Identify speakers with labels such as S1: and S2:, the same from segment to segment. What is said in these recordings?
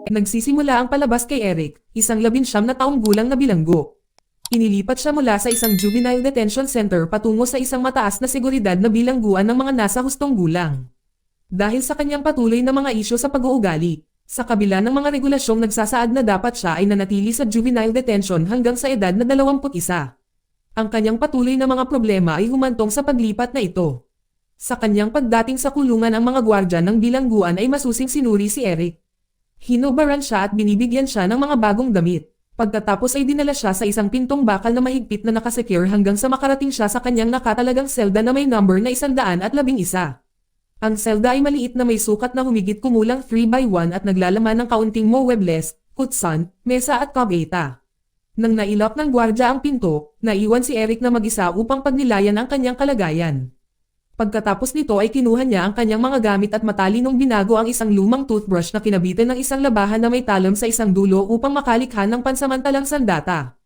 S1: Nagsisimula ang palabas kay Eric, isang 19 na taong gulang na bilanggo. Inilipat siya mula sa isang juvenile detention center patungo sa isang mataas na seguridad na bilangguan ng mga nasa hustong gulang. Dahil sa kanyang patuloy na mga isyu sa pag-uugali, sa kabila ng mga regulasyong nagsasaad na dapat siya ay nanatili sa juvenile detention hanggang sa edad na 21. Ang kanyang patuloy na mga problema ay humantong sa paglipat na ito. Sa kanyang pagdating sa kulungan ang mga gwardya ng bilangguan ay masusing sinuri si Eric. Hinubaran siya at binibigyan siya ng mga bagong damit. Pagkatapos ay dinala siya sa isang pintong bakal na mahigpit na nakasecure hanggang sa makarating siya sa kanyang nakatalagang selda na may number na 111. Ang selda ay maliit na may sukat na humigit kumulang 3x1 at naglalaman ng kaunting muebles, kutsan, mesa at kabeta. Nang nailak ng gwardya ang pinto, naiwan si Eric na mag-isa upang pagnilayan ang kanyang kalagayan. Pagkatapos nito ay kinuha niya ang kanyang mga gamit at matalinong binago ang isang lumang toothbrush na kinabitan ng isang labahan na may talam sa isang dulo upang makalikha ng pansamantalang sandata.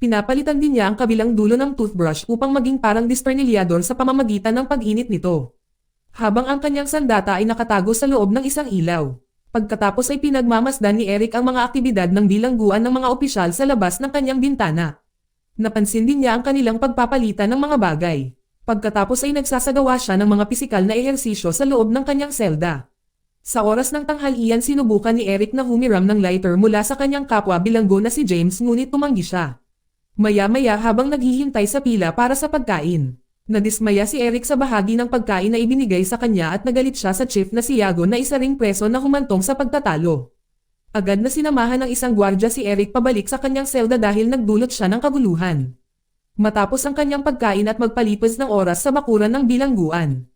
S1: Pinapalitan din niya ang kabilang dulo ng toothbrush upang maging parang dispernilyador sa pamamagitan ng pag-init nito. Habang ang kanyang sandata ay nakatago sa loob ng isang ilaw. Pagkatapos ay pinagmamasdan ni Eric ang mga aktibidad ng bilangguan ng mga opisyal sa labas ng kanyang bintana. Napansin din niya ang kanilang pagpapalitan ng mga bagay. Pagkatapos ay nagsasagawa siya ng mga pisikal na ehersisyo sa loob ng kanyang selda. Sa oras ng tanghalian sinubukan ni Eric na humiram ng lighter mula sa kanyang kapwa bilanggo na si James ngunit tumanggi siya. Maya-maya habang naghihintay sa pila para sa pagkain. Nadismaya si Eric sa bahagi ng pagkain na ibinigay sa kanya at nagalit siya sa chief na si Yago na isa ring preso na humantong sa pagtatalo. Agad na sinamahan ng isang gwardya si Eric pabalik sa kanyang selda dahil nagdulot siya ng kaguluhan. Matapos ang kanyang pagkain at magpalipas ng oras sa bakuran ng bilangguan.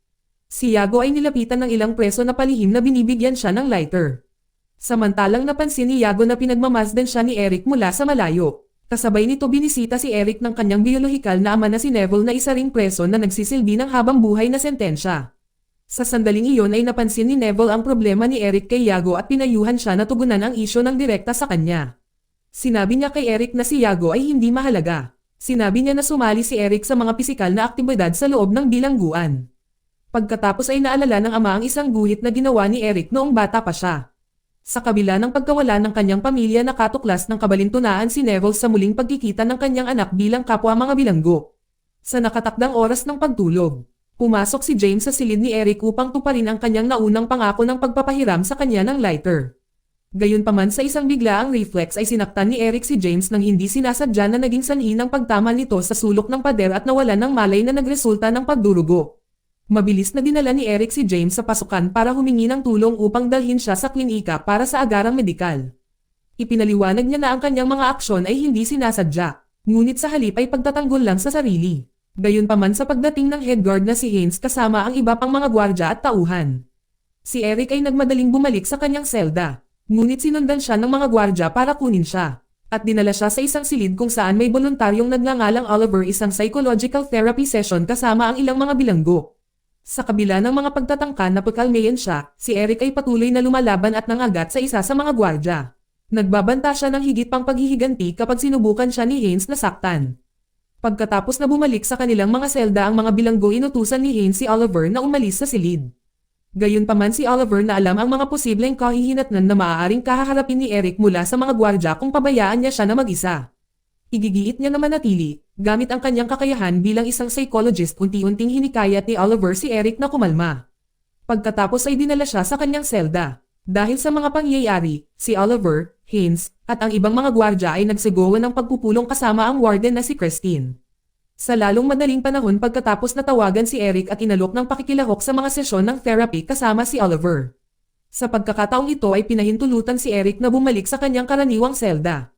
S1: Si Yago ay nilapitan ng ilang preso na palihim na binibigyan siya ng lighter. Samantalang napansin ni Yago na pinagmamasdan siya ni Eric mula sa malayo. Kasabay nito binisita si Eric ng kanyang biolohikal na ama na si Neville na isa ring preso na nagsisilbi ng habang buhay na sentensya. Sa sandaling iyon ay napansin ni Neville ang problema ni Eric kay Yago at pinayuhan siya na tugunan ang isyo ng direkta sa kanya. Sinabi niya kay Eric na si Yago ay hindi mahalaga. Sinabi niya na sumali si Eric sa mga pisikal na aktibidad sa loob ng bilangguan. Pagkatapos ay naalala ng ama ang isang guhit na ginawa ni Eric noong bata pa siya. Sa kabila ng pagkawala ng kanyang pamilya nakatuklas ng kabalintunaan si Neville sa muling pagkikita ng kanyang anak bilang kapwa mga bilanggo. Sa nakatakdang oras ng pagtulog, pumasok si James sa silid ni Eric upang tuparin ang kanyang naunang pangako ng pagpapahiram sa kanya ng lighter. Gayunpaman sa isang biglaang reflex ay sinaktan ni Eric si James nang hindi sinasadya na naging sanhi ng pagtama nito sa sulok ng pader at nawalan ng malay na nagresulta ng pagdurugo. Mabilis na dinala ni Eric si James sa pasukan para humingi ng tulong upang dalhin siya sa klinika para sa agarang medikal. Ipinaliwanag niya na ang kanyang mga aksyon ay hindi sinasadya, ngunit sa halip ay pagtatanggol lang sa sarili. Gayunpaman sa pagdating ng head guard na si Haynes kasama ang iba pang mga gwardya at tauhan. Si Eric ay nagmadaling bumalik sa kanyang selda. Ngunit sinundan siya ng mga gwardya para kunin siya. At dinala siya sa isang silid kung saan may voluntaryong nagngangalang Oliver isang psychological therapy session kasama ang ilang mga bilanggo. Sa kabila ng mga pagtatangka na pagkalmayan siya, si Eric ay patuloy na lumalaban at nangagat sa isa sa mga gwardya. Nagbabanta siya ng higit pang paghihiganti kapag sinubukan siya ni Haynes na saktan. Pagkatapos na bumalik sa kanilang mga selda ang mga bilanggo inutusan ni Haynes si Oliver na umalis sa silid. Gayunpaman si Oliver na alam ang mga posibleng kahihinatnan na maaaring kahaharapin ni Eric mula sa mga gwardya kung pabayaan niya siya na mag-isa. Igigiit niya na manatili, gamit ang kanyang kakayahan bilang isang psychologist unti-unting hinikayat ni Oliver si Eric na kumalma. Pagkatapos ay dinala siya sa kanyang selda. Dahil sa mga pangyayari, si Oliver, Haynes, at ang ibang mga gwardya ay nagsigawan ng pagpupulong kasama ang warden na si Christine. Sa lalong madaling panahon pagkatapos natawagan si Eric at inalok ng pakikilahok sa mga sesyon ng therapy kasama si Oliver. Sa pagkakataong ito ay pinahintulutan si Eric na bumalik sa kanyang karaniwang selda.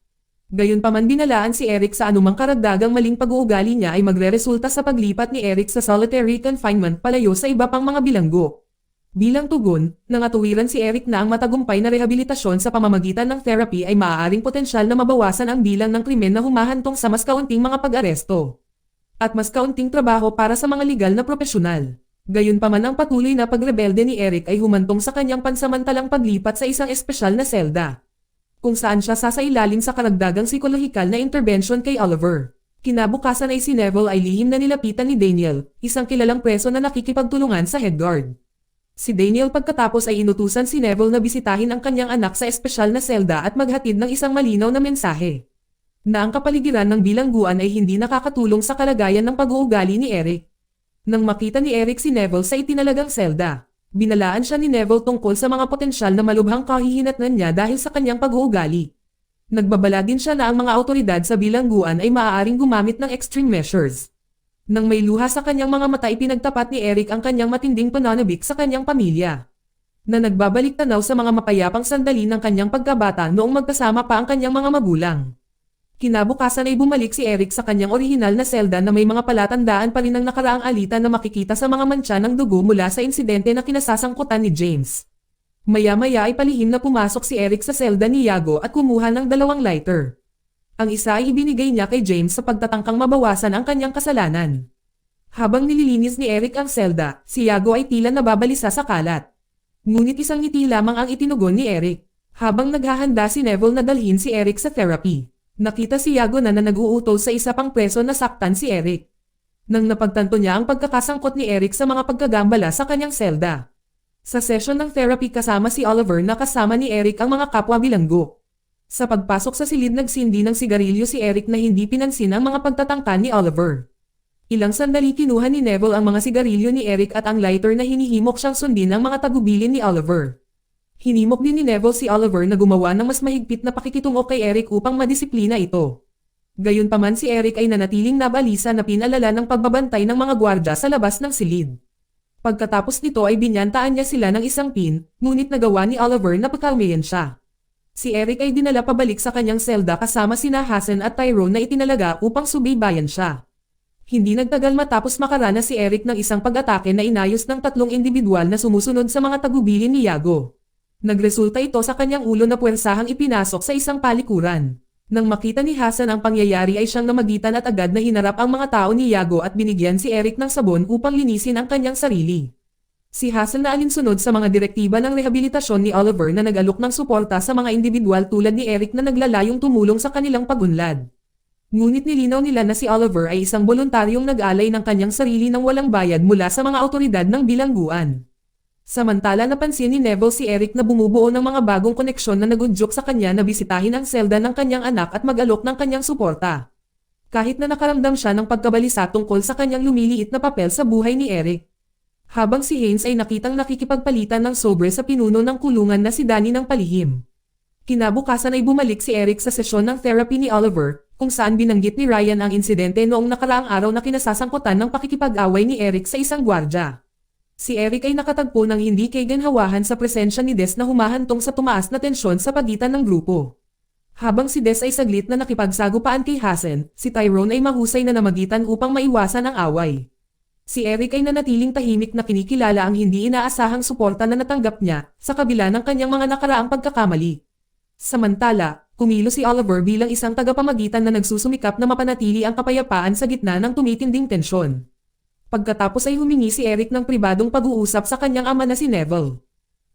S1: Gayunpaman binalaan si Eric sa anumang karagdagang maling pag-uugali niya ay magreresulta sa paglipat ni Eric sa solitary confinement palayo sa iba pang mga bilanggo. Bilang tugon, nangatuwiran si Eric na ang matagumpay na rehabilitasyon sa pamamagitan ng therapy ay maaaring potensyal na mabawasan ang bilang ng krimen na humahantong sa mas kaunting mga pag-aresto. At mas kaunting trabaho para sa mga legal na propesyonal. Gayunpaman ang patuloy na pagrebelde ni Eric ay humantong sa kanyang pansamantalang paglipat sa isang espesyal na selda, kung saan siya sasailalim sa karagdagang psikolohikal na intervention kay Oliver. Kinabukasan ay si Neville ay lihim na nilapitan ni Daniel, isang kilalang preso na nakikipagtulungan sa head guard. Si Daniel pagkatapos ay inutusan si Neville na bisitahin ang kanyang anak sa espesyal na selda at maghatid ng isang malinaw na mensahe. Na ang kapaligiran ng bilangguan ay hindi nakakatulong sa kalagayan ng pag-uugali ni Eric. Nang makita ni Eric si Neville sa itinalagang selda, binalaan siya ni Neville tungkol sa mga potensyal na malubhang kahihinatnan niya dahil sa kanyang pag-uugali. Nagbabala din siya na ang mga awtoridad sa bilangguan ay maaaring gumamit ng extreme measures. Nang may luha sa kanyang mga mata ipinagtapat ni Eric ang kanyang matinding pananabik sa kanyang pamilya. Na nagbabalik tanaw sa mga mapayapang sandali ng kanyang pagkabata noong magkasama pa ang kanyang mga magulang. Kinabukasan ay bumalik si Eric sa kanyang orihinal na selda na may mga palatandaan pa rin ng nakaraang alitan na makikita sa mga mantsa ng dugo mula sa insidente na kinasasangkutan ni James. Maya-maya ay palihim na pumasok si Eric sa selda ni Iago at kumuha ng 2 lighter. Ang isa ay ibinigay niya kay James sa pagtatangkang mabawasan ang kanyang kasalanan. Habang nililinis ni Eric ang selda, si Iago ay tila nababalisa sa kalat. Ngunit isang ngiti lamang ang itinugon ni Eric. Habang naghahanda si Neville na dalhin si Eric sa therapy, nakita si Iago na nag-uutol sa isa pang preso na saktan si Eric. Nang napagtanto niya ang pagkakasangkot ni Eric sa mga pagkagambala sa kanyang selda. Sa session ng therapy kasama si Oliver na kasama ni Eric ang mga kapwa bilanggo. Sa pagpasok sa silid nagsindi ng sigarilyo si Eric na hindi pinansin ang mga pagtatangka ni Oliver. Ilang sandali kinuha ni Neville ang mga sigarilyo ni Eric at ang lighter na hinihimok siyang sundin ng mga tagubilin ni Oliver. Hinimok din ni Neville si Oliver na gumawa ng mas mahigpit na pakikitungo kay Eric upang madisiplina ito. Gayunpaman si Eric ay nanatiling nabalisa na pinalala ng pagbabantay ng mga gwardya sa labas ng silid. Pagkatapos nito ay binyantaan niya sila ng isang pin, ngunit nagawa ni Oliver na pakalmayan siya. Si Eric ay dinala pabalik sa kanyang selda kasama sina Hassan at Tyrone na itinalaga upang subaybayan siya. Hindi nagtagal matapos makaranas si Eric ng isang pag-atake na inayos ng 3 individual na sumusunod sa mga tagubilin ni Iago. Nagresulta ito sa kanyang ulo na puwersahang ipinasok sa isang palikuran. Nang makita ni Hassan ang pangyayari ay siyang namagitan at agad na hinarap ang mga tao ni Iago at binigyan si Eric ng sabon upang linisin ang kanyang sarili. Si Hassan na alinsunod sa mga direktiba ng rehabilitasyon ni Oliver na nag-alok ng suporta sa mga individual tulad ni Eric na naglalayong tumulong sa kanilang pagunlad. Ngunit nilinaw nila na si Oliver ay isang voluntaryong nag-alay ng kanyang sarili ng walang bayad mula sa mga awtoridad ng bilangguan. Samantala napansin ni Neville si Eric na bumubuo ng mga bagong koneksyon na nagudyok sa kanya na bisitahin ang selda ng kanyang anak at mag-alok ng kanyang suporta. Kahit na nakaramdam siya ng pagkabalisa tungkol sa kanyang lumiliit na papel sa buhay ni Eric. Habang si Haynes ay nakitang nakikipagpalitan ng sobre sa pinuno ng kulungan na si Danny ng palihim. Kinabukasan ay bumalik si Eric sa sesyon ng therapy ni Oliver, kung saan binanggit ni Ryan ang insidente noong nakaraang araw na kinasasangkutan ng pakikipag-away ni Eric sa isang gwardya. Si Eric ay nakatagpo ng hindi kaiganhawahan sa presensya ni Des na humahantong sa tumaas na tensyon sa pagitan ng grupo. Habang si Des ay saglit na nakipagsagupaan kay Hassan, si Tyrone ay mahusay na namagitan upang maiwasan ang away. Si Eric ay nanatiling tahimik na kinikilala ang hindi inaasahang suporta na natanggap niya sa kabila ng kanyang mga nakaraang pagkakamali. Samantala, kumilos si Oliver bilang isang tagapamagitan na nagsusumikap na mapanatili ang kapayapaan sa gitna ng tumitinding tensyon. Pagkatapos ay humingi si Eric ng pribadong pag-uusap sa kanyang ama na si Neville.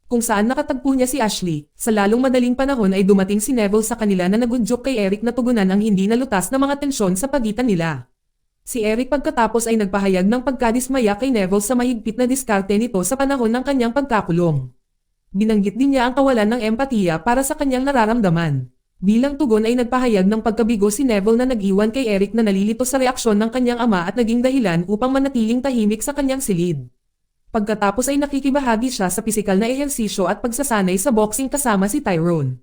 S1: Kung saan nakatagpo niya si Ashley, sa lalong madaling panahon ay dumating si Neville sa kanila na nagudyok kay Eric na tugunan ang hindi nalutas na mga tensyon sa pagitan nila. Si Eric pagkatapos ay nagpahayag ng pagkadismaya kay Neville sa mahigpit na diskarte nito sa panahon ng kanyang pagkakulong. Binanggit din niya ang kawalan ng empatiya para sa kanyang nararamdaman. Bilang tugon ay nagpahayag ng pagkabigo si Neville na nag-iwan kay Eric na nalilito sa reaksyon ng kanyang ama at naging dahilan upang manatiling tahimik sa kanyang silid. Pagkatapos ay nakikibahagi siya sa pisikal na ehersisyo at pagsasanay sa boxing kasama si Tyrone.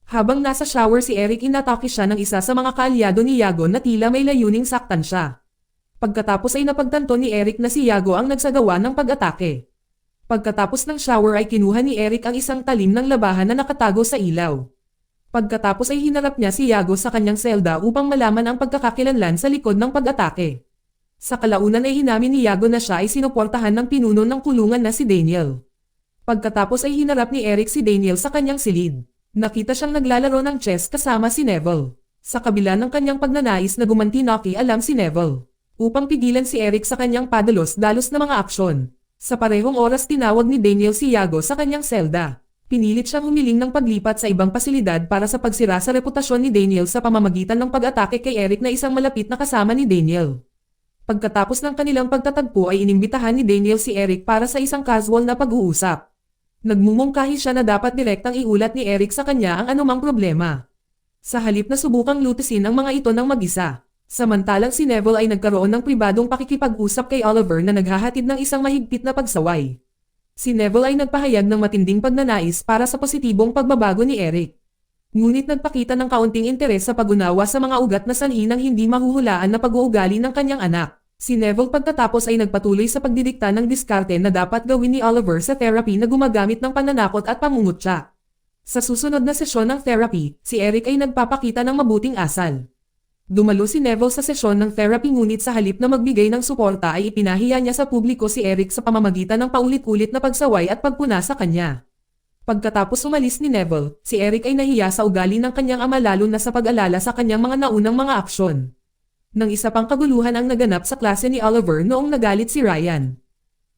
S1: Habang nasa shower si Eric inatake siya ng isa sa mga kaalyado ni Iago na tila may layuning saktan siya. Pagkatapos ay napagtanto ni Eric na si Iago ang nagsagawa ng pag-atake. Pagkatapos ng shower ay kinuha ni Eric ang isang talim ng labahan na nakatago sa ilaw. Pagkatapos ay hinarap niya si Iago sa kanyang selda upang malaman ang pagkakakilanlan sa likod ng pag-atake. Sa kalaunan ay hinamin ni Iago na siya ay sinuportahan ng pinuno ng kulungan na si Daniel. Pagkatapos ay hinarap ni Eric si Daniel sa kanyang silid. Nakita siyang naglalaro ng chess kasama si Neville. Sa kabila ng kanyang pagnanais na gumanti nakialam si Neville upang pigilan si Eric sa kanyang padalos-dalos na mga aksyon. Sa parehong oras tinawag ni Daniel si Iago sa kanyang selda. Pinilit siyang humiling ng paglipat sa ibang pasilidad para sa pagsira sa reputasyon ni Daniel sa pamamagitan ng pag-atake kay Eric na isang malapit na kasama ni Daniel. Pagkatapos ng kanilang pagtatagpo ay inimbitahan ni Daniel si Eric para sa isang casual na pag-uusap. Nagmumungkahi siya na dapat direktang iulat ni Eric sa kanya ang anumang problema. Sa halip na subukang lutasin ang mga ito ng mag-isa. Samantalang si Neville ay nagkaroon ng pribadong pakikipag-usap kay Oliver na naghahatid ng isang mahigpit na pagsaway. Si Neville ay nagpahayag ng matinding pagnanais para sa positibong pagbabago ni Eric. Ngunit nagpakita ng kaunting interes sa pag-unawa sa mga ugat na sanhi ng hindi mahuhulaan na pag-uugali ng kanyang anak. Si Neville pagkatapos ay nagpatuloy sa pagdidikta ng diskarte na dapat gawin ni Oliver sa therapy na gumagamit ng pananakot at pangungutya. Sa susunod na sesyon ng therapy, si Eric ay nagpapakita ng mabuting asal. Dumalo si Neville sa sesyon ng therapy ngunit sa halip na magbigay ng suporta ay ipinahiya niya sa publiko si Eric sa pamamagitan ng paulit-ulit na pagsaway at pagpuna sa kanya. Pagkatapos umalis ni Neville, si Eric ay nahiya sa ugali ng kanyang ama lalo na sa pag-alala sa kanyang mga naunang mga aksyon. Nang isa pang kaguluhan ang naganap sa klase ni Oliver noong nagalit si Ryan.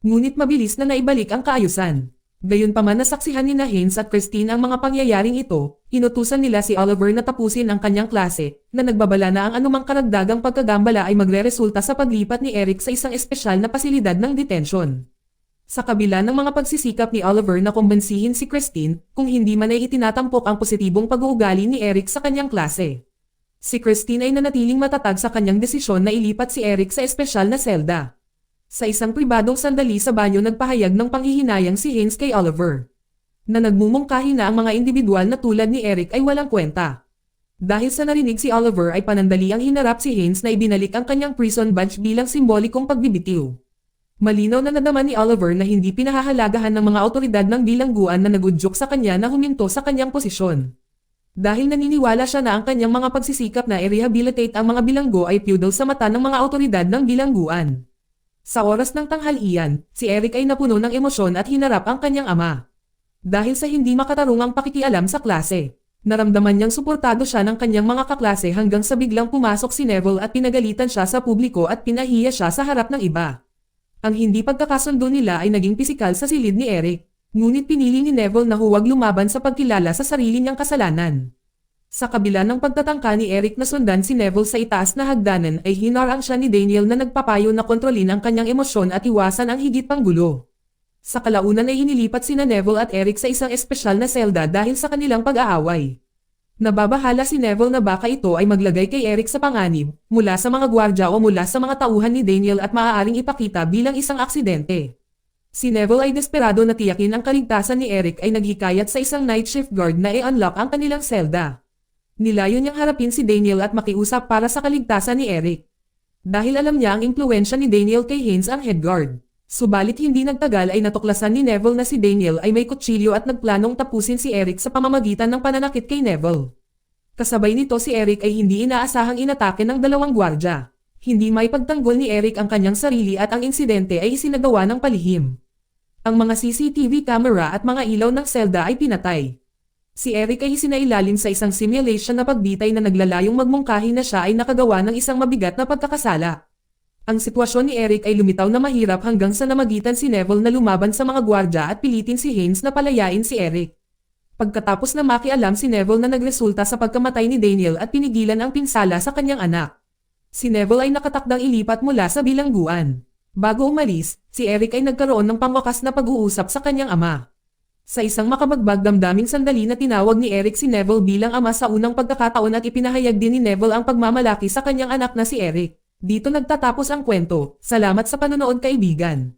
S1: Ngunit mabilis na naibalik ang kaayusan. Gayunpaman nasaksihan ni Haynes at Christine ang mga pangyayaring ito, inutusan nila si Oliver na tapusin ang kanyang klase, na nagbabala na ang anumang karagdagang pagkagambala ay magreresulta sa paglipat ni Eric sa isang espesyal na pasilidad ng detention. Sa kabila ng mga pagsisikap ni Oliver na kumbensihin si Christine, kung hindi man ay itinatampok ang positibong pag-uugali ni Eric sa kanyang klase. Si Christine ay nanatiling matatag sa kanyang desisyon na ilipat si Eric sa espesyal na selda. Sa isang pribadong sandali sa banyo nagpahayag ng panghihinayang si Haynes kay Oliver. Na nagmumungkahi na ang mga individual na tulad ni Eric ay walang kwenta. Dahil sa narinig si Oliver ay panandaliang hinarap si Haynes na ibinalik ang kanyang prison badge bilang simbolikong pagbibitiw. Malinaw na nadama ni Oliver na hindi pinahahalagahan ng mga otoridad ng bilangguan na nagudyok sa kanya na huminto sa kanyang posisyon. Dahil naniniwala siya na ang kanyang mga pagsisikap na i-rehabilitate ang mga bilanggo ay feudal sa mata ng mga otoridad ng bilangguan. Sa oras ng tanghalian, si Eric ay napuno ng emosyon at hinarap ang kanyang ama. Dahil sa hindi makatarungang pakikialam sa klase, naramdaman niyang suportado siya ng kanyang mga kaklase hanggang sa biglang pumasok si Neville at pinagalitan siya sa publiko at pinahiya siya sa harap ng iba. Ang hindi pagkakasundo nila ay naging pisikal sa silid ni Eric. Ngunit pinili ni Neville na huwag lumaban sa pagkilala sa sarili niyang kasalanan. Sa kabila ng pagtatangka ni Eric na sundan si Neville sa itaas na hagdanan ay hinarang siya ni Daniel na nagpapayo na kontrolin ang kanyang emosyon at iwasan ang higit pang gulo. Sa kalaunan ay inilipat sina Neville at Eric sa isang espesyal na selda dahil sa kanilang pag-aaway. Nababahala si Neville na baka ito ay maglagay kay Eric sa panganib, mula sa mga gwardya o mula sa mga tauhan ni Daniel at maaaring ipakita bilang isang aksidente. Si Neville ay desperado na tiyakin ang kaligtasan ni Eric ay naghikayat sa isang night shift guard na i-unlock ang kanilang selda. Nilayon niyang harapin si Daniel at makiusap para sa kaligtasan ni Eric. Dahil alam niya ang impluwensya ni Daniel kay Haynes ang head guard. Subalit hindi nagtagal ay natuklasan ni Neville na si Daniel ay may kutsilyo at nagplanong tapusin si Eric sa pamamagitan ng pananakit kay Neville. Kasabay nito si Eric ay hindi inaasahang inatake ng dalawang gwardya. Hindi may pagtanggol ni Eric ang kanyang sarili at ang insidente ay isinagawa ng palihim. Ang mga CCTV camera at mga ilaw ng selda ay pinatay. Si Eric ay isinailalim sa isang simulation na pagbitay na naglalayong magmungkahi na siya ay nakagawa ng isang mabigat na pagkakasala. Ang sitwasyon ni Eric ay lumitaw na mahirap hanggang sa namagitan si Neville na lumaban sa mga gwardya at pilitin si Haynes na palayain si Eric. Pagkatapos na makialam si Neville na nagresulta sa pagkamatay ni Daniel at pinigilan ang pinsala sa kanyang anak. Si Neville ay nakatakdang ilipat mula sa bilangguan. Bago umalis, si Eric ay nagkaroon ng pangwakas na pag-uusap sa kanyang ama. Sa isang makabagbag damdaming sandali na tinawag ni Eric si Neville bilang ama sa unang pagkakataon at ipinahayag din ni Neville ang pagmamalaki sa kanyang anak na si Eric. Dito nagtatapos ang kwento. Salamat sa panonood kaibigan.